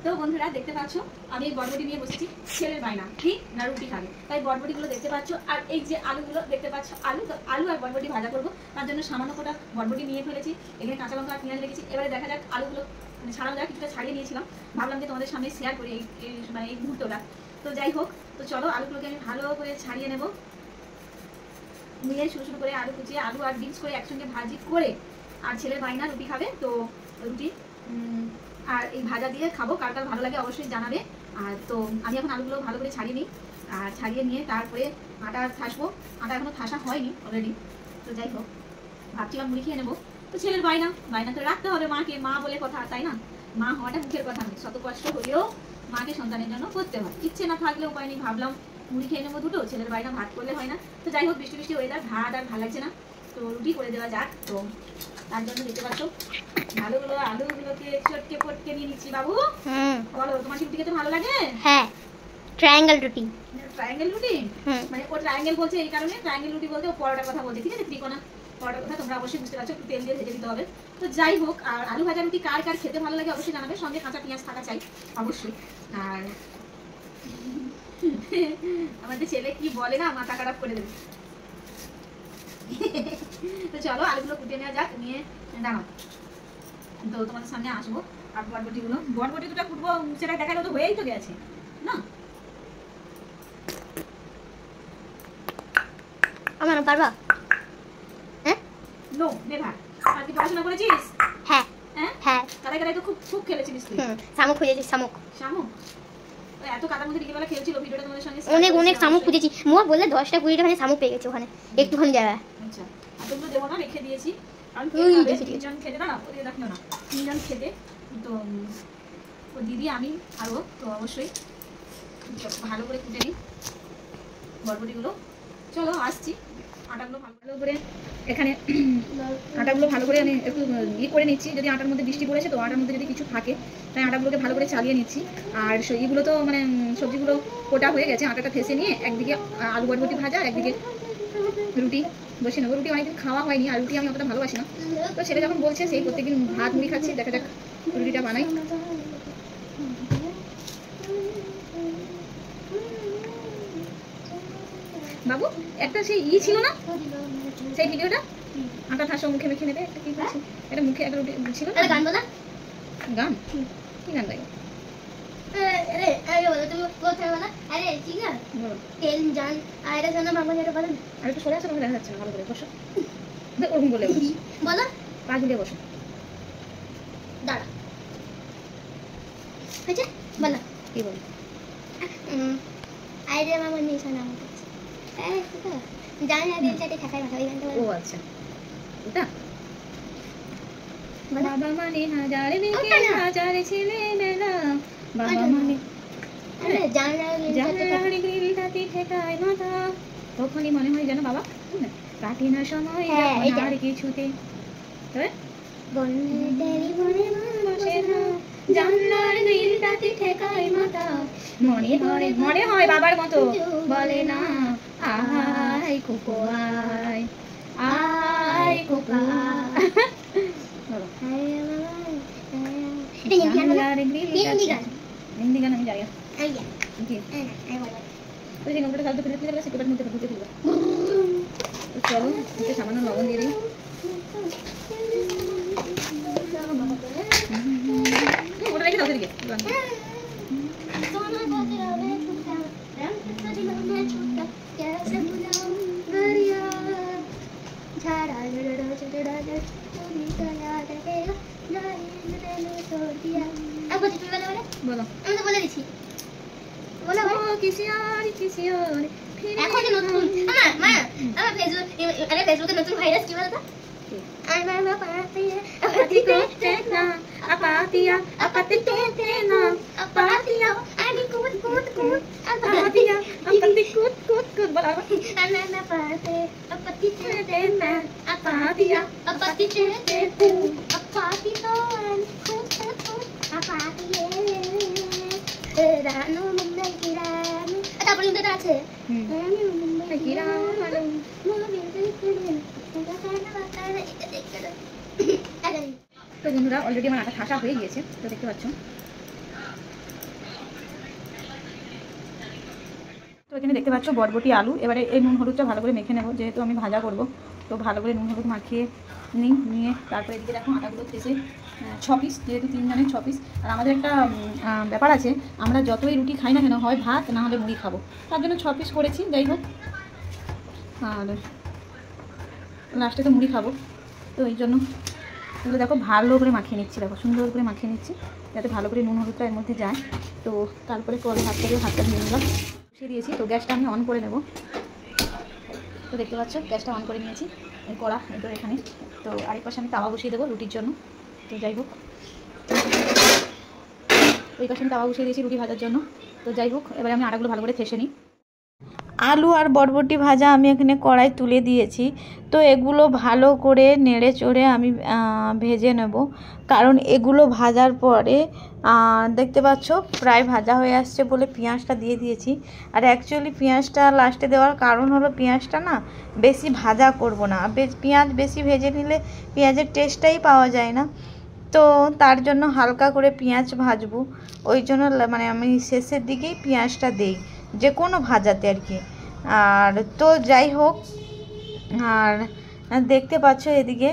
তো বন্ধুরা দেখতে পাচ্ছ আমি এই বটবটি নিয়ে বসেছি, ছেলের বায়না কি না রুটি খাবে, তাই বটবটিগুলো দেখতে পাচ্ছ। আর এই যে আলুগুলো দেখতে পাচ্ছ, আলু আর বটবটি ভাজা করবো, তার জন্য সামান্য কটা বটবটি নিয়ে ফেলেছি। এখানে কাঁচা লঙ্কা আর পেঁয়াজ রেখেছি। এবারে দেখা যাক আলুগুলো মানে ছাড়ানো যাক, কিছুটা ছাড়িয়ে নিয়েছিলাম, ভাবলাম যে তোমাদের সামনে শেয়ার করি মানে এই মুহূর্তটা। তো যাই হোক, তো চলো আলুগুলোকে আমি ভালো করে ছাড়িয়ে নেবো, নিয়ে শুরু শুরু করে আলু কুচিয়ে আলু আর বিনস করে একসঙ্গে ভাজি করে। আর ছেলের বায়না রুটি খাবে, তো রুটি আর এই ভাজা দিয়ে খাবো। কার কার ভালো লাগে অবশ্যই জানাবে। আর তো আমি এখন আলুগুলো ভালো করে ছাড়িয়ে নিই, আর ছাড়িয়ে নিয়ে তারপরে আটা থাসবো। আটা এখনো থাসা হয়নি অলরেডি। তো যাই হোক, ভাবছিলাম মুড়ি খেয়ে নেবো। তো ছেলের বায়না তো রাখতে হবে মাকে, মা বলে কথা, তাই না? মা হওয়াটা মুখের কথা নয়, শত কষ্ট হলেও মাকে সন্তানের জন্য করতে হয়। ইচ্ছে না থাকলে উপায় নেই, ভাবলাম মুড়ি খেয়ে নেবো দুটো, ছেলের বায়না ভাত করলে হয় না। তো যাই হোক, বৃষ্টি বৃষ্টি ওয়েদার, ভাত আর ভালো লাগছে না, তো রুটি করে দেওয়া যাক। তো তার জন্য দেখতে পাচ্ছ আলুগুলোকে চটকে পটকে নিয়ে নিচ্ছি। বাবু বলো, তোমার রুটি খেতে ভালো লাগে? হ্যাঁ, ট্রায়াঙ্গেল রুটি। ট্রায়াঙ্গেল রুটি মানে ও ট্রায়াঙ্গেল বলছে এই কারণে, ট্রায়াঙ্গেল রুটি বলতে ও পরোটার কথা বলছে, ঠিক আছে? ত্রিকোণা পরোটার কথা তোমরা অবশ্যই বুঝতে পারছো, একটু তেল দিয়ে ভেজে দিতে হবে। তো যাই হোক, আর আলু ভাজা রুটি কার কার খেতে ভালো লাগে অবশ্যই জানাবে, সঙ্গে কাঁচা পেঁয়াজ থাকা চাই অবশ্যই। আর আমাদের ছেলে কি বলে না, মাথা খারাপ করে দেবে। তো চলো আলুগুলো কুটে নেওয়া যাক, নিয়ে দাঁড়াও, তো তোমাদের সামনে আসবো। আর বটবটি দুটো কুটবো, সেটা দেখানো তো হয়েই তো গেছে না। আমার পারবা? হ্যাঁ, নো নেভার। আর কি পড়াশোনা করেছিস? হ্যাঁ হ্যাঁ, কাদায় তো খুব খেলেছিস তুই। শামুক খুঁজেছি, শামুক। এত কাদার মধ্যে বিকেলবেলা খেলছিল, ভিডিওটা তোমাদের সঙ্গে অনেক শামুক খুঁজেছি। মোয়া বললে 10টা 20টা মানে শামুক পেয়ে গেছে ওখানে একটুখানি জায়গা। আচ্ছা, এতগুলো দেবো না, রেখে দিয়েছি কারণ তিনজন খেতে, না ওদের রাখিও না, তিনজন খেতে। তো ও দিদি আমি আরও, তো অবশ্যই ভালো করে কুটে নিই বটবটিগুলো। চলো আসছি। আটাগুলো ভালো করে এখানে আটাগুলো ভালো করে আমি একটু ইয়ে করে নিচ্ছি, যদি আটার মধ্যে বৃষ্টি পড়েছে তো আটার মধ্যে যদি কিছু থাকে, তাই আটাগুলোকে ভালো করে চালিয়ে নিচ্ছি। আর ইগুলো তো মানে সবজিগুলো কোটা হয়ে গেছে, আটাটা ফেসে নিয়ে একদিকে আলু বটবটি ভাজা, একদিকে রুটি বসে নেবো। রুটি অনেকদিন খাওয়া হয়নি, আর রুটি আমি অতটা ভালোবাসি না, তো সেটা যখন বলছে সেই প্রত্যেকদিন ভাত মুড়ি খাচ্ছি, দেখা যাক রুটিটা বানাই। বাবু একটা সেই ছিল না সেই ভিডিওটা, আটা ঠাসা মুখে মেখে নেবে, একটা কি বলছে এটা মুখে একটা রুটি ছিল না, গান বলা গান, কি গান লাগে? আরে আরে বলো তুমি কোথায় বলা? আরে ঠিক আছে বলো, তেল জান আয়রা জানা বাবা যেটা বলেন। আর একটু সরে আসো, তোমাকে দেখা যাচ্ছে না ভালো করে, বসো ওরকম বলে বলো, পা ঝুলিয়ে বসো, দাঁড়া হয়েছে বলো, কি বল? আয়রা মামা নিশানা আমার কাছে জানি না দিন চাটে ঠাকাই মাথা ওই গানটা। ও আচ্ছা, ওটা বাবা মানে হাজারে মেঘে হাজারে ছেলে মেলা, বাবা মানে জানলার গ্রিলটাতে ঠেকায় মাথা, তখনই মনে হয় যেন বাবা কাটে না সময় আর কিছুতে। জানলার গ্রিলটাতে ঠেকায় মাথা, মনে হয় বাবার মতো বলে না আয় কোকো আয়, আয় কোকো হিন্দি গান আমি জানি না, চলো সামান্য লবণ দিয়ে দিই। ওটা রেখে দাও সেদিকে। বলো, আমি তো বলে দিচ্ছি, বলো এখন নতুন আমার ফেসবুকে নতুন ভাইরাস কি বলতো? তারপরে কিন্তু আছে তো বন্ধুরা অলরেডি আমার আটা ঠাসা হয়ে গিয়েছে, তো দেখতে পাচ্ছ তো এখানে দেখতে পাচ্ছ বরবটি আলু। এবারে এই নুন হলুদটা ভালো করে মেখে নেবো, যেহেতু আমি ভাজা করব। তো ভালো করে নুন হলুদ মাখিয়ে নিয়ে তারপরে এদিকে দেখো আটাগুলো থেসে 6 পিস, যেহেতু 3 জনের 6 পিস। আর আমাদের একটা ব্যাপার আছে, আমরা যতই রুটি খাই না কেন, হয় ভাত না হলে মুড়ি খাবো, তার জন্য 6 পিস করেছি। যাই হোক, আর লাস্টে তো মুড়ি খাবো, তো এই জন্য এগুলো দেখো ভালো করে মাখিয়ে নিচ্ছি। দেখো সুন্দর করে মাখিয়ে নিচ্ছি, যাতে ভালো করে নুন হলুদটা এর মধ্যে যায়। তো তারপরে কলে হাতটা ধুয়ে নিলাম, বসিয়ে দিয়েছি। তো গ্যাসটা আমি অন করে নেব। তো দেখতে পাচ্ছ গ্যাসটা অন করে নিয়েছি, কড়া এরপর এখানে। তো আরেক পাশে আমি তাওয়া বসিয়ে দেবো রুটির জন্য। তো যাই হোক, ওই পাশে আমি তাওয়া বসিয়ে দিয়েছি রুটি ভাজার জন্য। তো যাই হোক, এবারে আমি আটাগুলো ভালো করে থেসে নিই। আলু আর বরবটি ভাজা আমি এখানে কড়াই তুলে দিয়েছি। তো এগুলো ভালো করে নেড়ে চড়ে আমি ভেজে নেব, কারণ এগুলো ভাজার পরে দেখতে পাচ্ছ প্রায় ভাজা হয়ে আসছে বলে পেঁয়াজটা দিয়ে দিয়েছি। আর অ্যাকচুয়ালি পেঁয়াজটা লাস্টে দেওয়ার কারণ হলো পেঁয়াজটা না বেশি ভাজা করব না, পেঁয়াজ বেশি ভেজে নিলে পেঁয়াজের টেস্টটাই পাওয়া যায় না। তো তার জন্য হালকা করে পেঁয়াজ ভাজবো, ওই জন্য মানে আমি শেষের দিকেই পেঁয়াজটা দেই যে কোনো ভাজাতে আর কি। আর তো যাই হোক, আর দেখতে পাচ্ছ এদিকে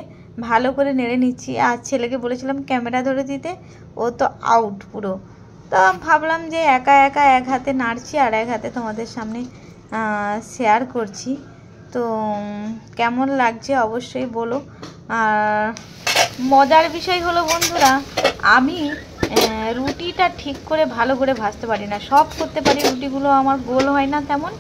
ভালো করে নেড়ে নিচ্ছি। আর ছেলেকে বলেছিলাম ক্যামেরা ধরে দিতে, ও তো আউট পুরো। তো ভাবলাম যে একা একা এক হাতে নাড়ছি আর এক হাতে তোমাদের সামনে শেয়ার করছি। তো কেমন লাগছে অবশ্যই বলো। আর মজার বিষয় হলো বন্ধুরা, আমি রুটিটা ঠিক করে ভালো করে ভাজতে পারি না। সব করতে পারি, রুটিগুলো আমার গোল হয় না তেমন।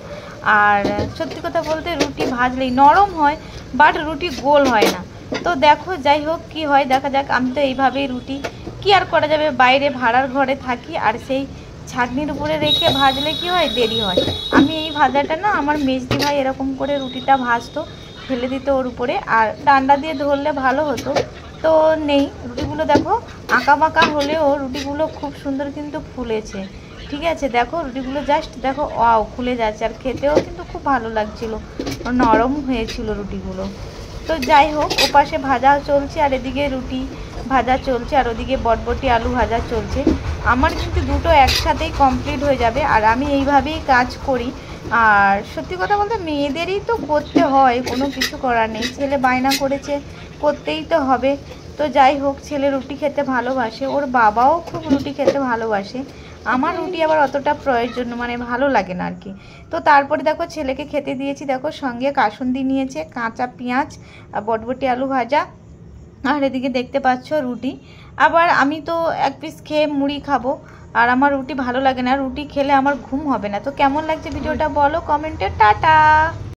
আর সত্যি কথা বলতে রুটি ভাজলেই নরম হয়, বাট রুটি গোল হয় না। তো দেখো যাই হোক কি হয় দেখা যাক। আমি তো এইভাবেই রুটি, কি আর করা যাবে, বাইরে ভাড়ার ঘরে থাকি আর সেই ছাঁকনির উপরে রেখে ভাজলে কি হয়, দেরি হয়। আমি এই ভাজাটা না, আমার মেজদি ভাই এরকম করে রুটিটা ভাজতো, ফেলে দিত ওর উপরে, আর ডান্ডা দিয়ে ধরলে ভালো হতো। তো নেই, রুটিগুলো দেখো আঁকা বাঁকা হলেও রুটিগুলো খুব সুন্দর কিন্তু ফুলেছে। ঠিক আছে, দেখো রুটিগুলো জাস্ট দেখো ওয়াও খুলে যাচ্ছে, আর খেতেও কিন্তু খুব ভালো লাগছিল, নরম হয়েছিল রুটিগুলো। তো যাই হোক, ওপাশে ভাজা চলছে আর এদিকে রুটি ভাজা চলছে, আর ওদিকে বরবটি আলু ভাজা চলছে। আমার কিন্তু দুটো একসাথেই কমপ্লিট হয়ে যাবে, আর আমি এইভাবেই কাজ করি। আর সত্যি কথা বলতে মেয়েদেরই তো করতে হয়, কোনো কিছু করার নেই। ছেলে বায়না করেছে, করতেই তো হবে। তো যাই হোক, ছেলে রুটি খেতে ভালোবাসে, ওর বাবাও খুব রুটি খেতে ভালোবাসে। আমার রুটি আবার অতটা প্রয়োজন মানে ভালো লাগে না আর কি। তো তারপরে দেখো ছেলেকে খেতে দিয়েছি, দেখো সঙ্গে কাসুন্দি নিয়েছে, কাঁচা পেঁয়াজ, বরবটি আলু ভাজা, আর এদিকে দেখতে পাচ্ছ রুটি। আবার আমি তো এক পিস খেয়ে মুড়ি খাবো, আর আমার রুটি ভালো লাগে না, রুটি খেলে আমার ঘুম হবে না। তো কেমন লাগছে ভিডিওটা বলো কমেন্টে। টাটা।